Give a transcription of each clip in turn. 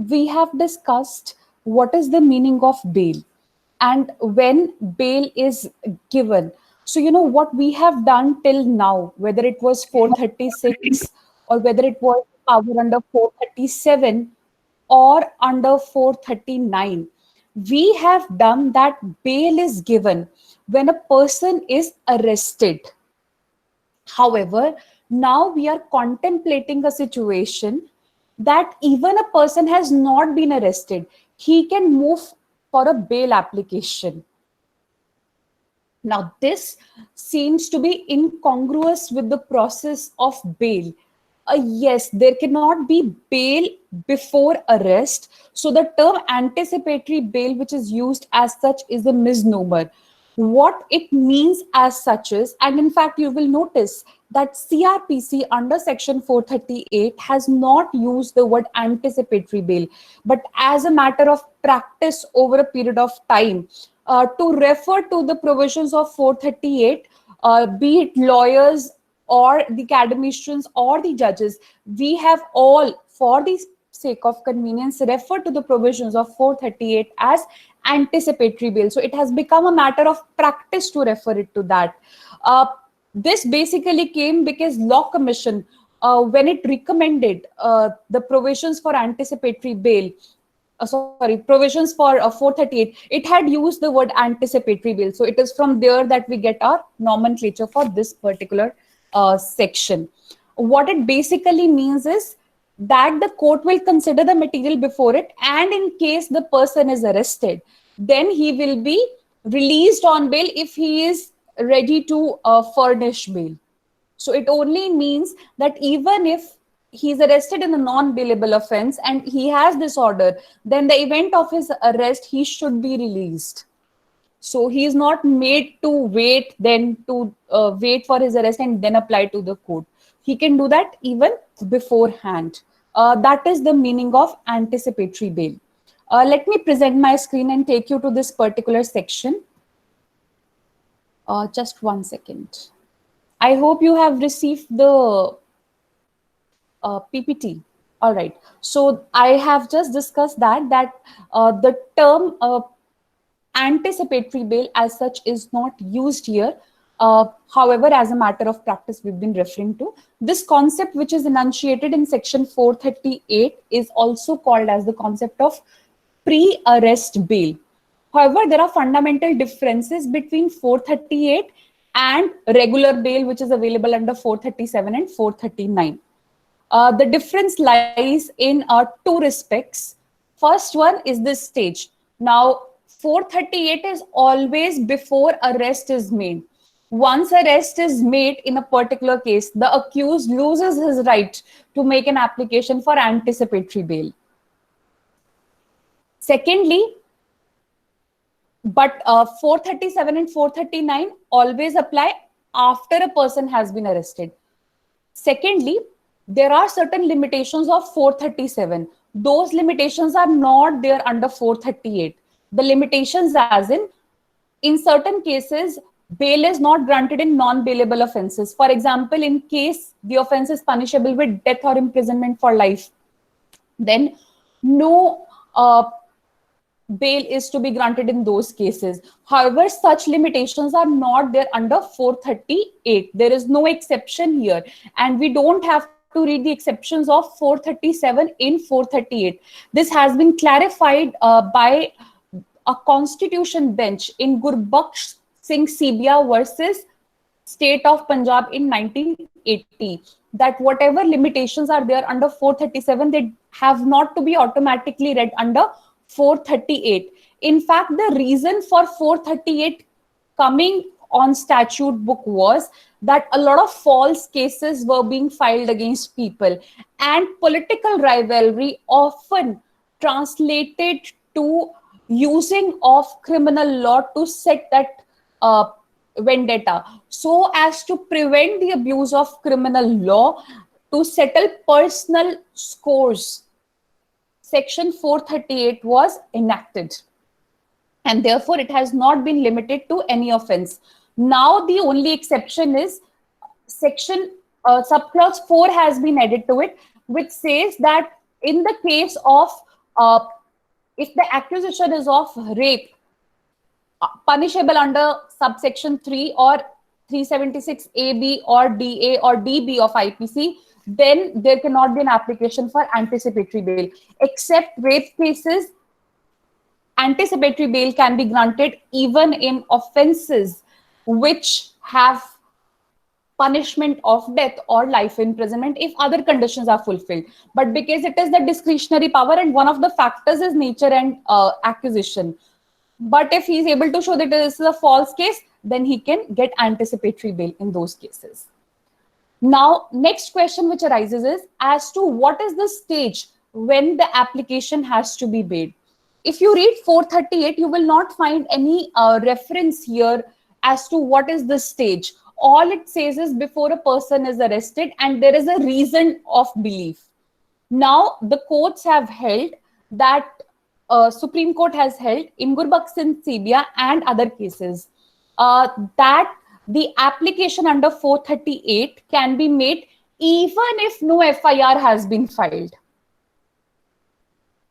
we have discussed what is the meaning of bail and when bail is given. So, what we have done till now, whether it was 436 or whether it was power under 437 or under 439, we have done that bail is given when a person is arrested. However, now we are contemplating a situation that even a person has not been arrested, he can move for a bail application. Now, this seems to be incongruous with the process of bail. Yes, there cannot be bail before arrest. So, the term anticipatory bail, which is used as such, is a misnomer. What it means as such is, and in fact, you will notice that CRPC under section 438 has not used the word anticipatory bail, but as a matter of practice over a period of time, to refer to the provisions of 438, be it lawyers or the academicians or the judges, we have all, for the sake of convenience, referred to the provisions of 438 as anticipatory bail. So it has become a matter of practice to refer it to that. This basically came because Law Commission, when it recommended the provisions for anticipatory bail, provisions for 438, it had used the word anticipatory bail. So it is from there that we get our nomenclature for this particular section. What it basically means is that the court will consider the material before it, and in case the person is arrested, then he will be released on bail if he is ready to furnish bail. So it only means that even if he's arrested in a non-bailable offense and he has this order, then the event of his arrest, he should be released. So he is not made to wait wait for his arrest and then apply to the court. He can do that even beforehand. That is the meaning of anticipatory bail. Let me present my screen and take you to this particular section. Just 1 second. I hope you have received the PPT. All right. So I have just discussed that the term anticipatory bail as such is not used here. However, as a matter of practice, we've been referring to this concept, which is enunciated in section 438, is also called as the concept of pre-arrest bail. However, there are fundamental differences between 438 and regular bail, which is available under 437 and 439. The difference lies in two respects. First one is this stage. Now, 438 is always before arrest is made. Once arrest is made in a particular case, the accused loses his right to make an application for anticipatory bail. Secondly, but 437 and 439 always apply after a person has been arrested. Secondly, there are certain limitations of 437. Those limitations are not there under 438. The limitations as in certain cases, bail is not granted in non-bailable offenses. For example, in case the offense is punishable with death or imprisonment for life, then no bail is to be granted in those cases. However, such limitations are not there under 438. There is no exception here, and we don't have to read the exceptions of 437 in 438. This has been clarified by a constitution bench in Gurbaksh Singh Sibia versus State of Punjab in 1980, that whatever limitations are there under 437, they have not to be automatically read under 438. In fact, the reason for 438 coming on statute book was that a lot of false cases were being filed against people, and political rivalry often translated to using of criminal law to set that vendetta, so as to prevent the abuse of criminal law to settle personal scores. Section 438 was enacted, and therefore it has not been limited to any offense. Now the only exception is section subclause 4 has been added to it, which says that in the case of If the accusation is of rape, punishable under subsection 3 or 376 AB or DA or DB of IPC, then there cannot be an application for anticipatory bail. Except rape cases, anticipatory bail can be granted even in offenses which have punishment of death or life imprisonment if other conditions are fulfilled. But because it is the discretionary power, and one of the factors is nature and accusation. But if he is able to show that this is a false case, then he can get anticipatory bail in those cases. Now, next question which arises is as to what is the stage when the application has to be made. If you read 438, you will not find any reference here as to what is the stage. All it says is before a person is arrested and there is a reason of belief. Now, the courts have held that Supreme Court has held in Gurbakh Singh Sibia and other cases that the application under 438 can be made even if no FIR has been filed.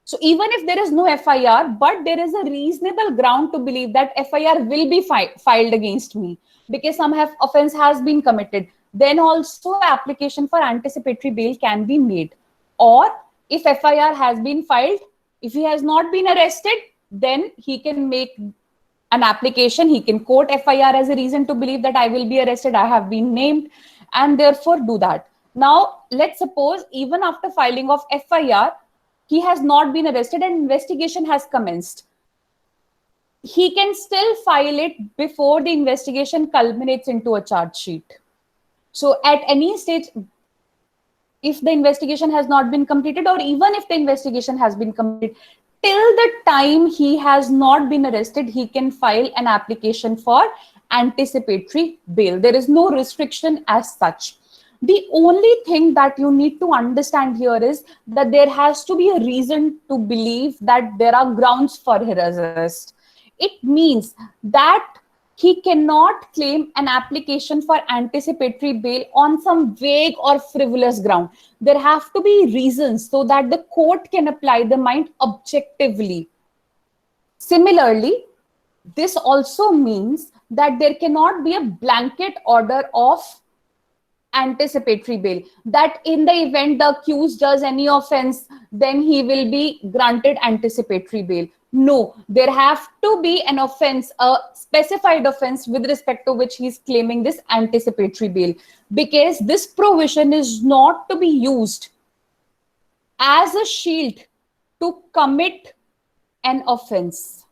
So even if there is no FIR, but there is a reasonable ground to believe that FIR will be filed against me because some offense has been committed, then also application for anticipatory bail can be made. Or if FIR has been filed, if he has not been arrested, then he can make an application. He can quote FIR as a reason to believe that I will be arrested, I have been named, and therefore do that. Now, let's suppose even after filing of FIR, he has not been arrested and investigation has commenced. He can still file it before the investigation culminates into a charge sheet. So at any stage, if the investigation has not been completed, or even if the investigation has been completed, till the time he has not been arrested, he can file an application for anticipatory bail. There is no restriction as such. The only thing that you need to understand here is that there has to be a reason to believe that there are grounds for his arrest. It means that he cannot claim an application for anticipatory bail on some vague or frivolous ground. There have to be reasons so that the court can apply the mind objectively. Similarly, this also means that there cannot be a blanket order of anticipatory bail, that in the event the accused does any offense, then he will be granted anticipatory bail. No, there have to be an offense, a specified offense with respect to which he's claiming this anticipatory bail, because this provision is not to be used as a shield to commit an offense.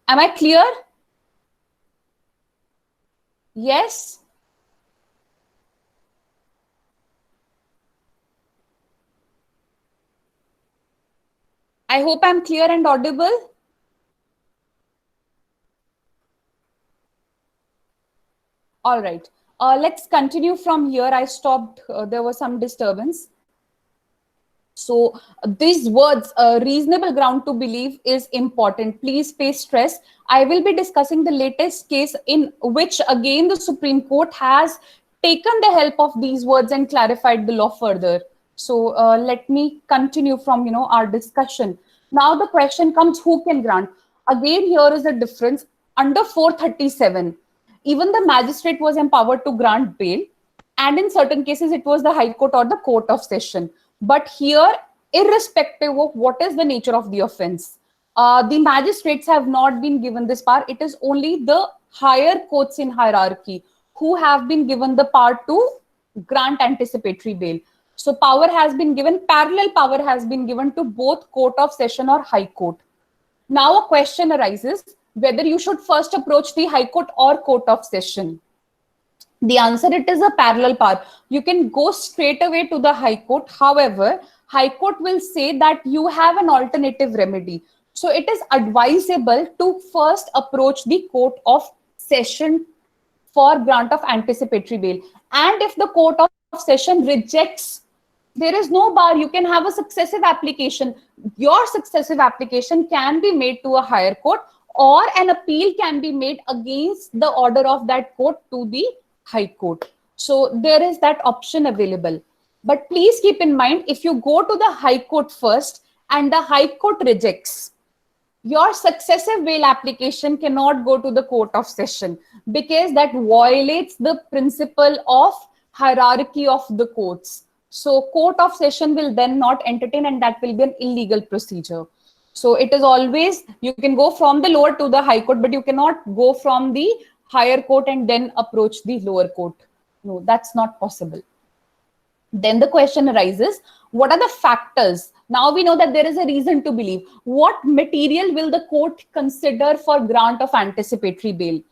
Am I clear? Yes? I hope I'm clear and audible. All right. Let's continue from here. I stopped. There was some disturbance. So these words, reasonable ground to believe, is important. Please pay stress. I will be discussing the latest case in which again the Supreme Court has taken the help of these words and clarified the law further. So let me continue from our discussion. Now the question comes, who can grant? Again, here is the difference. Under 437, even the magistrate was empowered to grant bail, and in certain cases it was the High Court or the Court of Session. But here, irrespective of what is the nature of the offense, the magistrates have not been given this power. It is only the higher courts in hierarchy who have been given the power to grant anticipatory bail. So power has been given, parallel power has been given to both Court of Session or High Court. Now a question arises whether you should first approach the High Court or Court of Session. The answer, it is a parallel power. You can go straight away to the High Court. However, High Court will say that you have an alternative remedy. So it is advisable to first approach the Court of Session for grant of anticipatory bail. And if the Court of Session rejects, there is no bar. You can have a successive application. Your successive application can be made to a higher court, or an appeal can be made against the order of that court to the High Court. So there is that option available. But please keep in mind, if you go to the High Court first and the High Court rejects, your successive bail application cannot go to the Court of Session, because that violates the principle of hierarchy of the courts. So Court of Session will then not entertain, and that will be an illegal procedure. So it is always, you can go from the lower to the High Court, but you cannot go from the higher court and then approach the lower court. No, that's not possible. Then the question arises, what are the factors? Now we know that there is a reason to believe. What material will the court consider for grant of anticipatory bail?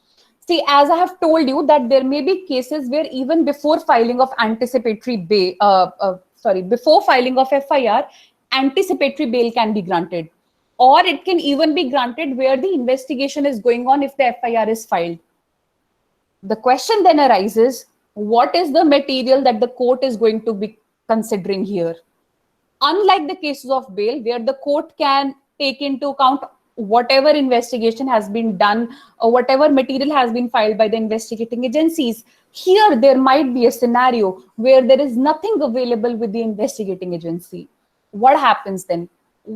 See, as I have told you, that there may be cases where even before filing of anticipatory bail, before filing of FIR, anticipatory bail can be granted. Or it can even be granted where the investigation is going on if the FIR is filed. The question then arises, what is the material that the court is going to be considering here? Unlike the cases of bail, where the court can take into account whatever investigation has been done or whatever material has been filed by the investigating agencies, here there might be a scenario where there is nothing available with the investigating agency. What happens then?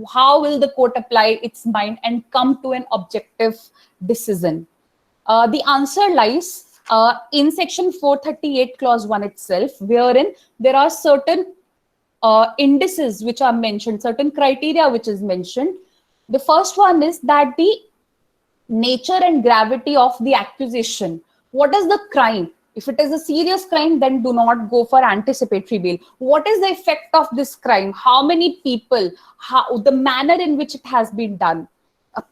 How will the court apply its mind and come to an objective decision? The answer lies in section 438 clause 1 itself, wherein there are certain indices which are mentioned, certain criteria which is mentioned. The first one is that the nature and gravity of the accusation. What is the crime? If it is a serious crime, then do not go for anticipatory bail. What is the effect of this crime? How many people? How, the manner in which it has been done?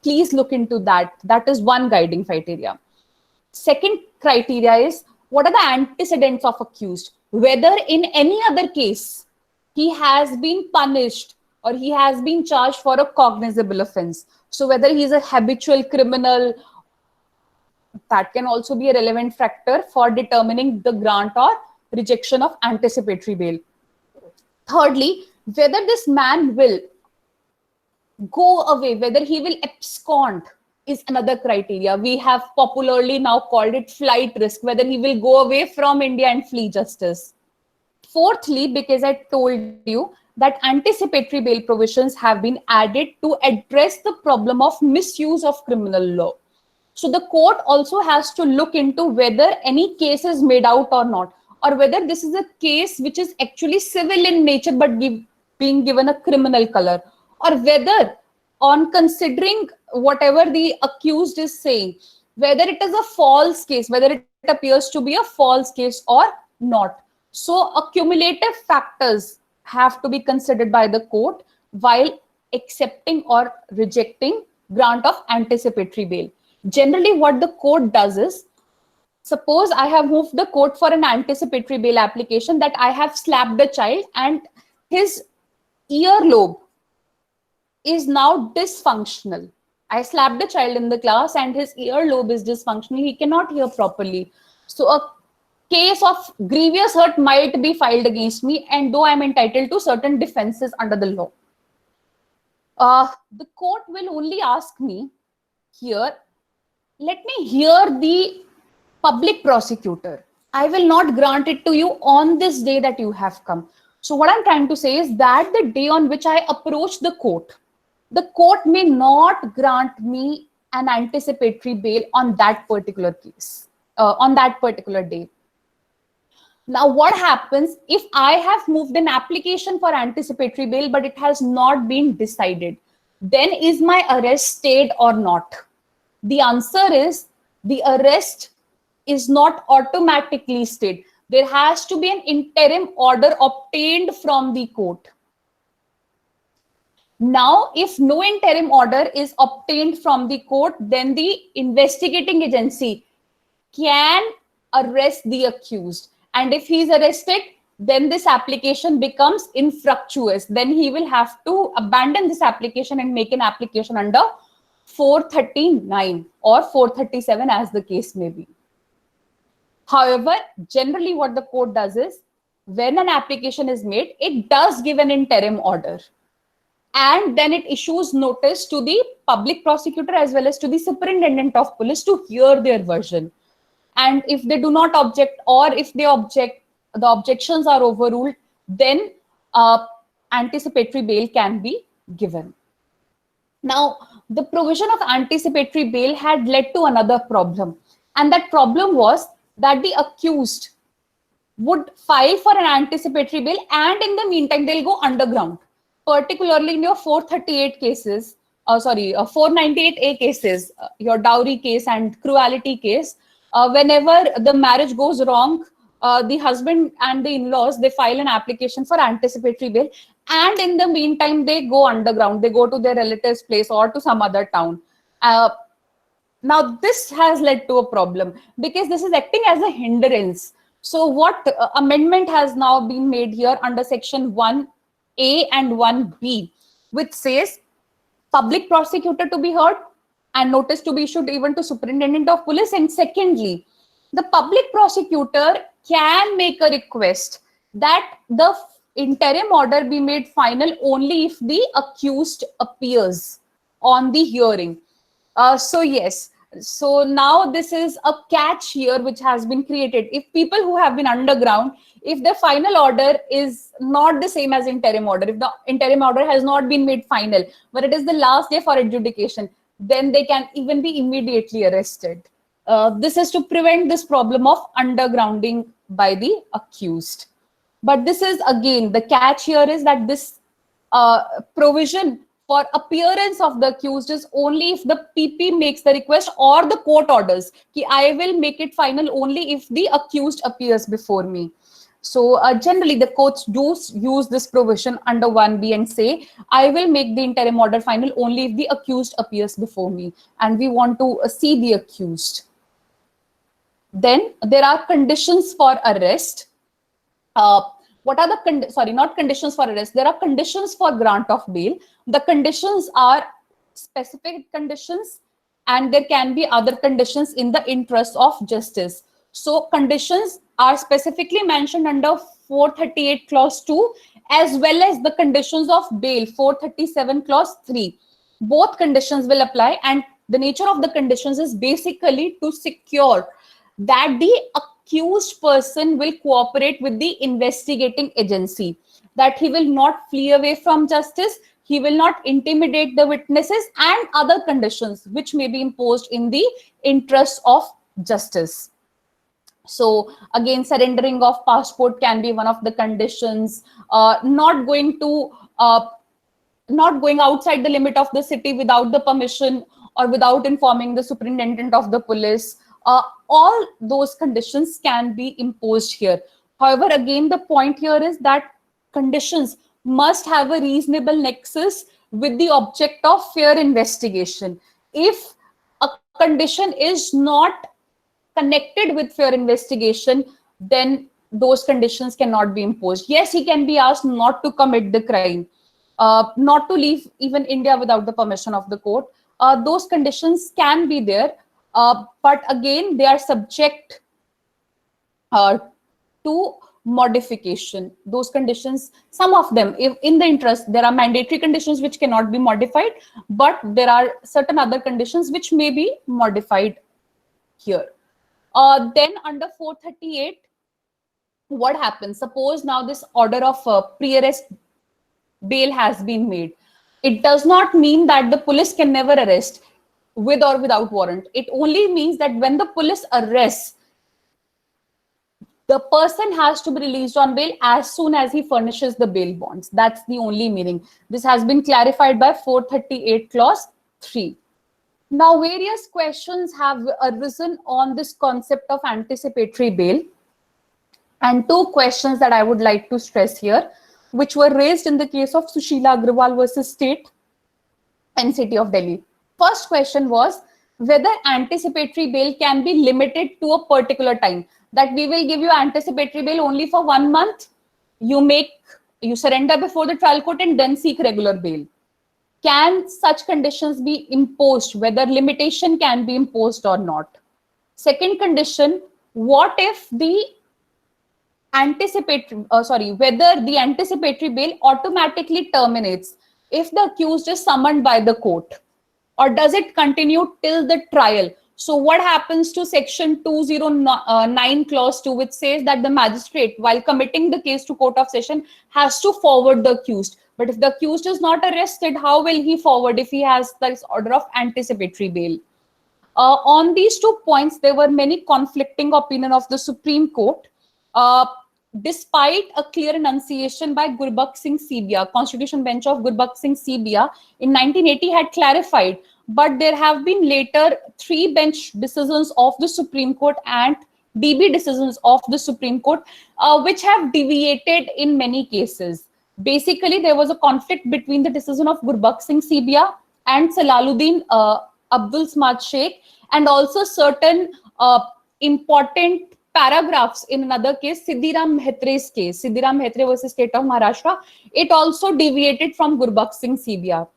Please look into that. That is one guiding criteria. Second criteria is, what are the antecedents of accused? Whether in any other case he has been punished or he has been charged for a cognizable offense. So whether he is a habitual criminal, that can also be a relevant factor for determining the grant or rejection of anticipatory bail. Thirdly, whether this man will go away, whether he will abscond, is another criteria. We have popularly now called it flight risk, whether he will go away from India and flee justice. Fourthly, because I told you that anticipatory bail provisions have been added to address the problem of misuse of criminal law. So the court also has to look into whether any case is made out or not, or whether this is a case which is actually civil in nature but being given a criminal color, or whether on considering whatever the accused is saying, whether it is a false case, whether it appears to be a false case or not. So accumulative factors have to be considered by the court while accepting or rejecting grant of anticipatory bail. Generally, what the court does is, suppose I have moved the court for an anticipatory bail application, that I have slapped the child and his earlobe is now dysfunctional. I slapped the child in the class and his earlobe is dysfunctional. He cannot hear properly. So a case of grievous hurt might be filed against me, and though I'm entitled to certain defenses under the law, the court will only ask me here, let me hear the public prosecutor. I will not grant it to you on this day that you have come. So what I'm trying to say is that the day on which I approach the court may not grant me an anticipatory bail on that particular case, on that particular day. Now, what happens if I have moved an application for anticipatory bail, but it has not been decided? Then is my arrest stayed or not? The answer is, the arrest is not automatically stayed. There has to be an interim order obtained from the court. Now, if no interim order is obtained from the court, then the investigating agency can arrest the accused. And if he is arrested, then this application becomes infructuous. Then he will have to abandon this application and make an application under 439 or 437, as the case may be. However, generally what the court does is, when an application is made, it does give an interim order. And then it issues notice to the public prosecutor as well as to the superintendent of police to hear their version. And if they do not object, or if they object, the objections are overruled, then anticipatory bail can be given. Now, the provision of anticipatory bail had led to another problem. And that problem was that the accused would file for an anticipatory bail, and in the meantime, they'll go underground. Particularly in your 438 cases, 498A cases, your dowry case and cruelty case, whenever the marriage goes wrong, the husband and the in-laws, they file an application for anticipatory bail, and in the meantime, they go underground. They go to their relative's place or to some other town. Now, this has led to a problem because this is acting as a hindrance. So what amendment has now been made here under section 1A and 1B, which says public prosecutor to be heard and notice to be issued even to superintendent of police. And secondly, the public prosecutor can make a request that the interim order be made final only if the accused appears on the hearing. So yes, so now this is a catch here which has been created. If people who have been underground, if the final order is not the same as interim order, if the interim order has not been made final, but it is the last day for adjudication, then they can even be immediately arrested. This is to prevent this problem of undergrounding by the accused. But this is, again, the catch here is that this provision for appearance of the accused is only if the PP makes the request or the court orders ki I will make it final only if the accused appears before me. So generally the courts do use this provision under 1B and say I will make the interim order final only if the accused appears before me and we want to see the accused. Then there are conditions for arrest. What are the not conditions for arrest? There are conditions for grant of bail. The conditions are specific conditions, and there can be other conditions in the interest of justice. So conditions are specifically mentioned under 438 clause 2 as well as the conditions of bail 437 clause 3. Both conditions will apply, and the nature of the conditions is basically to secure that the accused person will cooperate with the investigating agency, that he will not flee away from justice, he will not intimidate the witnesses, and other conditions which may be imposed in the interest of justice. So again, surrendering of passport can be one of the conditions, not going outside the limit of the city without the permission or without informing the superintendent of the police. All those conditions can be imposed here. However, again, the point here is that conditions must have a reasonable nexus with the object of fair investigation. If a condition is not connected with fair investigation, then those conditions cannot be imposed. Yes, he can be asked not to commit the crime, not to leave even India without the permission of the court. Those conditions can be there. But again, they are subject to modification. Those conditions, some of them, if in the interest, there are mandatory conditions which cannot be modified, but there are certain other conditions which may be modified here. Then under 438, what happens? Suppose now this order of pre-arrest bail has been made. It does not mean that the police can never arrest with or without warrant. It only means that when the police arrests, the person has to be released on bail as soon as he furnishes the bail bonds. That's the only meaning. This has been clarified by 438 clause 3. Now, various questions have arisen on this concept of anticipatory bail. And two questions that I would like to stress here, which were raised in the case of Sushila Agrawal versus State and City of Delhi. First question was whether anticipatory bail can be limited to a particular time, that we will give you anticipatory bail only for 1 month, you surrender before the trial court and then seek regular bail. Can such conditions be imposed, whether limitation can be imposed or not? Second condition, what if the whether the anticipatory bail automatically terminates if the accused is summoned by the court, or does it continue till the trial? So what happens to section 209 clause 2, which says that the magistrate, while committing the case to court of session, has to forward the accused. But if the accused is not arrested, how will he forward if he has this order of anticipatory bail? On these 2 points, there were many conflicting opinion of the Supreme Court. Despite a clear enunciation by Gurbakh Singh Sibia, Constitution Bench of Gurbakh Singh Sibia in 1980 had clarified, but there have been later 3 bench decisions of the Supreme Court and DB decisions of the Supreme Court, which have deviated in many cases. Basically, there was a conflict between the decision of Gurbakh Singh Sibia and Salaluddin Abdul Samad Sheikh, and also certain important paragraphs in another case, Siddhiram Mehtra's case, Siddhiram Mehtra versus State of Maharashtra. It also deviated from Gurbakh Singh Sibia.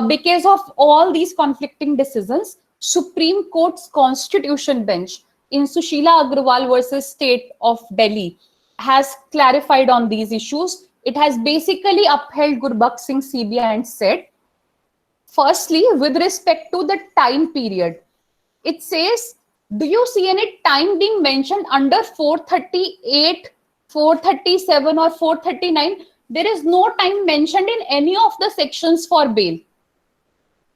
Because of all these conflicting decisions, Supreme Court's Constitution Bench in Sushila Agrawal versus State of Delhi has clarified on these issues. It has basically upheld Gurbakh Singh Sibia and said, firstly, with respect to the time period, it says, do you see any time being mentioned under 438, 437 or 439? There is no time mentioned in any of the sections for bail.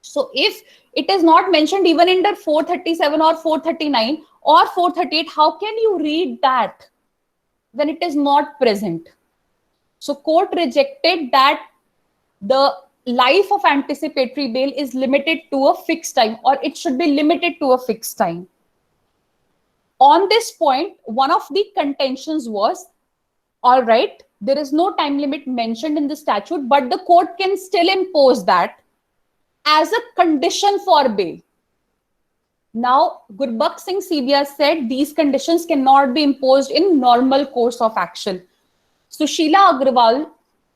So if it is not mentioned even under 437 or 439 or 438, how can you read that when it is not present? So court rejected that the life of anticipatory bail is limited to a fixed time, or it should be limited to a fixed time. On this point, one of the contentions was, all right, there is no time limit mentioned in the statute, but the court can still impose that as a condition for bail. Now, Gurbakh Singh Sibia said these conditions cannot be imposed in normal course of action. Sushila Agrawal,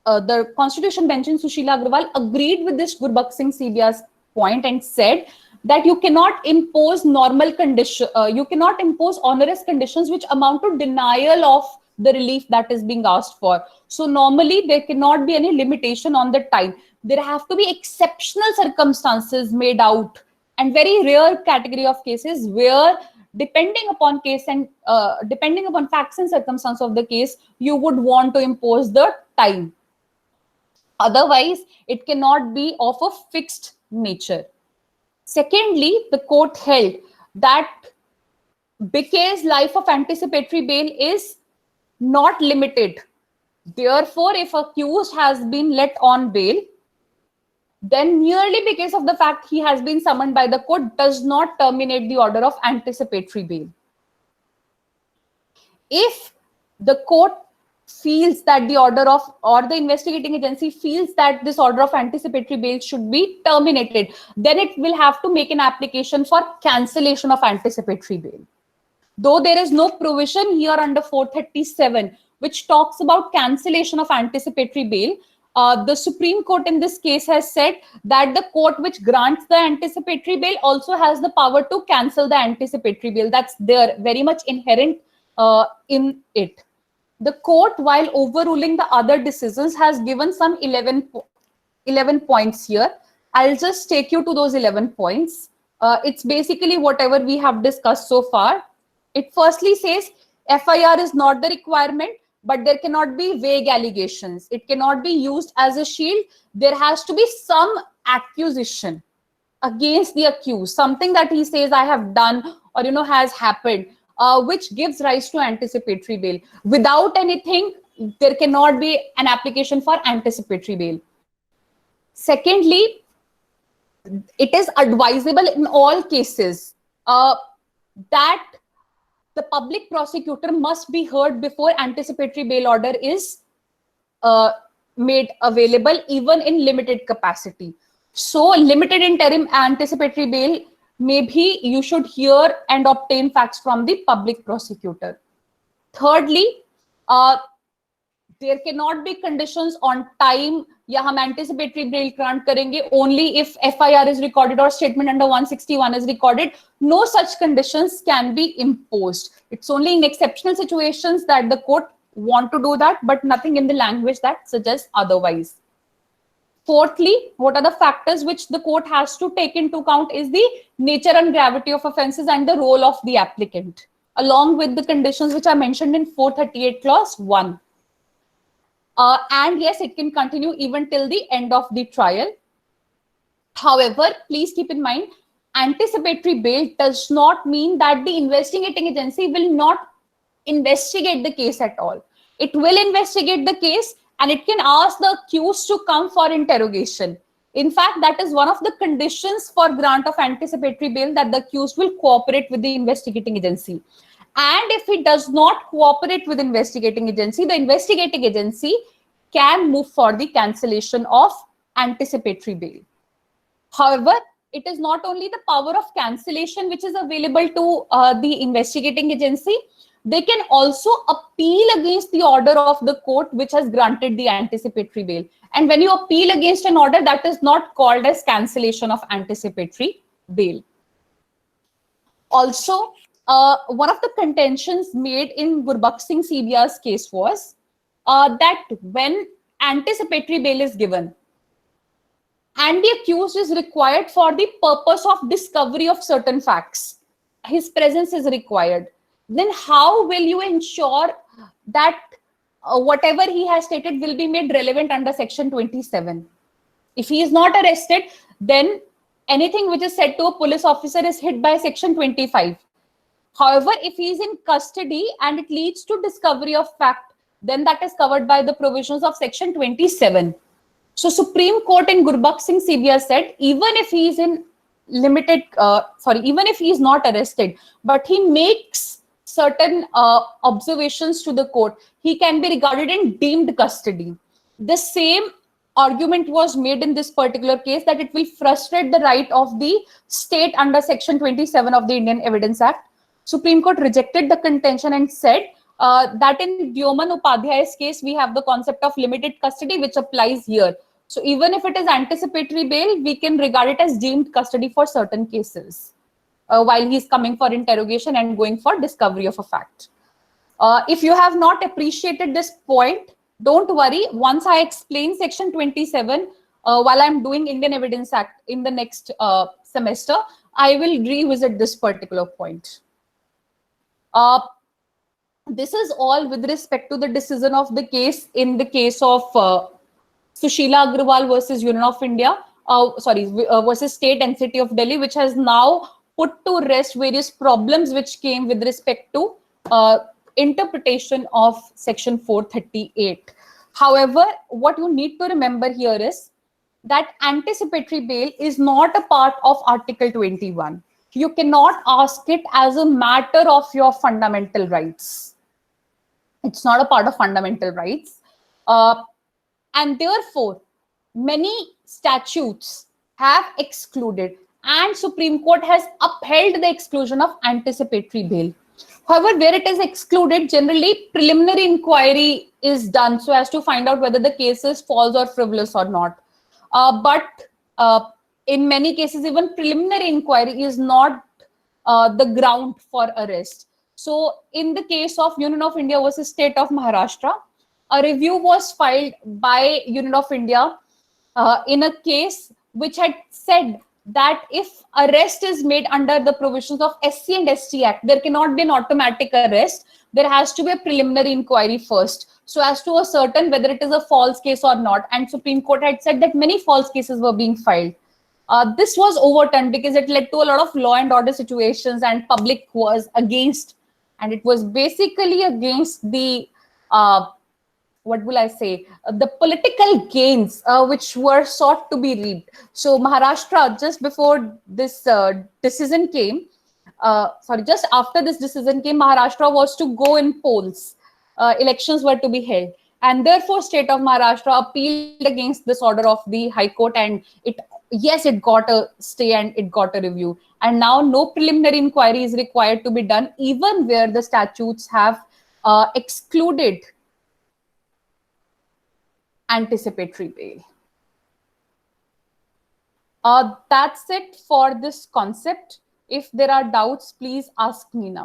the Constitution Bench in Sushila Agrawal agreed with this Gurbakh Singh Sibia's point and said that you cannot impose normal condition, you cannot impose onerous conditions which amount to denial of the relief that is being asked for. So normally there cannot be any limitation on the time. There have to be exceptional circumstances made out and very rare category of cases where depending upon case and depending upon facts and circumstance of the case, you would want to impose the time. Otherwise, it cannot be of a fixed nature. Secondly, the court held that because life of anticipatory bail is not limited, therefore, if accused has been let on bail, then merely because of the fact he has been summoned by the court does not terminate the order of anticipatory bail. If the court feels that the order of, or the investigating agency feels that this order of anticipatory bail should be terminated, then it will have to make an application for cancellation of anticipatory bail. Though there is no provision here under 437 which talks about cancellation of anticipatory bail, the Supreme Court in this case has said that the court which grants the anticipatory bail also has the power to cancel the anticipatory bail. That's there, very much inherent in it. The court, while overruling the other decisions, has given some 11 points here. I'll just take you to those 11 points. It's basically whatever we have discussed so far. It firstly says FIR is not the requirement, but there cannot be vague allegations. It cannot be used as a shield. There has to be some accusation against the accused, something that he says I have done or has happened, which gives rise to anticipatory bail. Without anything, there cannot be an application for anticipatory bail. Secondly, it is advisable in all cases that the public prosecutor must be heard before anticipatory bail order is made available, even in limited capacity. So limited interim anticipatory bail, maybe you should hear and obtain facts from the public prosecutor. Thirdly, there cannot be conditions on time. या हम anticipatory bail grant करेंगे only if FIR is recorded or statement under 161 is recorded. No such conditions can be imposed. It's only in exceptional situations that the court want to do that, but nothing in the language that suggests otherwise. Fourthly, what are the factors which the court has to take into account is the nature and gravity of offenses and the role of the applicant, along with the conditions which are mentioned in 438 clause 1. And yes, it can continue even till the end of the trial. However, please keep in mind, anticipatory bail does not mean that the investigating agency will not investigate the case at all. It will investigate the case and it can ask the accused to come for interrogation. In fact, that is one of the conditions for grant of anticipatory bail, that the accused will cooperate with the investigating agency. And if he does not cooperate with investigating agency, the investigating agency can move for the cancellation of anticipatory bail. However, it is not only the power of cancellation which is available to the investigating agency. They can also appeal against the order of the court which has granted the anticipatory bail. And when you appeal against an order, that is not called as cancellation of anticipatory bail. Also, one of the contentions made in Gurbakh Singh CBR's case was that when anticipatory bail is given, and the accused is required for the purpose of discovery of certain facts, his presence is required, then how will you ensure that whatever he has stated will be made relevant under section 27? If he is not arrested, then anything which is said to a police officer is hit by section 25. However, if he is in custody and it leads to discovery of fact, then that is covered by the provisions of section 27. So Supreme Court in Gurbakh Singh CBR said, even if he is in even if he is not arrested, but he makes certain observations to the court, he can be regarded in deemed custody. The same argument was made in this particular case, that it will frustrate the right of the state under section 27 of the Indian Evidence Act. Supreme Court rejected the contention and said that in Dhyoman Upadhyay's case, we have the concept of limited custody, which applies here. So even if it is anticipatory bail, we can regard it as deemed custody for certain cases while he's coming for interrogation and going for discovery of a fact. If you have not appreciated this point, don't worry. Once I explain section 27 while I'm doing Indian Evidence Act in the next semester, I will revisit this particular point. This is all with respect to the decision of the case in the case of Sushila Agrawal versus Union of India, versus State and City of Delhi, which has now put to rest various problems which came with respect to interpretation of section 438. However, what you need to remember here is that anticipatory bail is not a part of Article 21. You cannot ask it as a matter of your fundamental rights. It's not a part of fundamental rights. And therefore, many statutes have excluded, and Supreme Court has upheld the exclusion of anticipatory bail. However, where it is excluded, generally preliminary inquiry is done so as to find out whether the case is false or frivolous or not. But in many cases, even preliminary inquiry is not the ground for arrest. So in the case of Union of India versus State of Maharashtra, a review was filed by Union of India in a case which had said that if arrest is made under the provisions of SC and ST Act, there cannot be an automatic arrest. There has to be a preliminary inquiry first, so as to ascertain whether it is a false case or not. And Supreme Court had said that many false cases were being filed. This was overturned because it led to a lot of law and order situations, and public was against. And it was basically against the what will I say, the political gains which were sought to be reaped. So Maharashtra, just before this decision came, just after this decision came, Maharashtra was to go in polls. Elections were to be held. And therefore, State of Maharashtra appealed against this order of the High Court, and it got a stay and it got a review. And now no preliminary inquiry is required to be done, even where the statutes have excluded anticipatory bail. That's it for this concept. If there are doubts, please ask me now.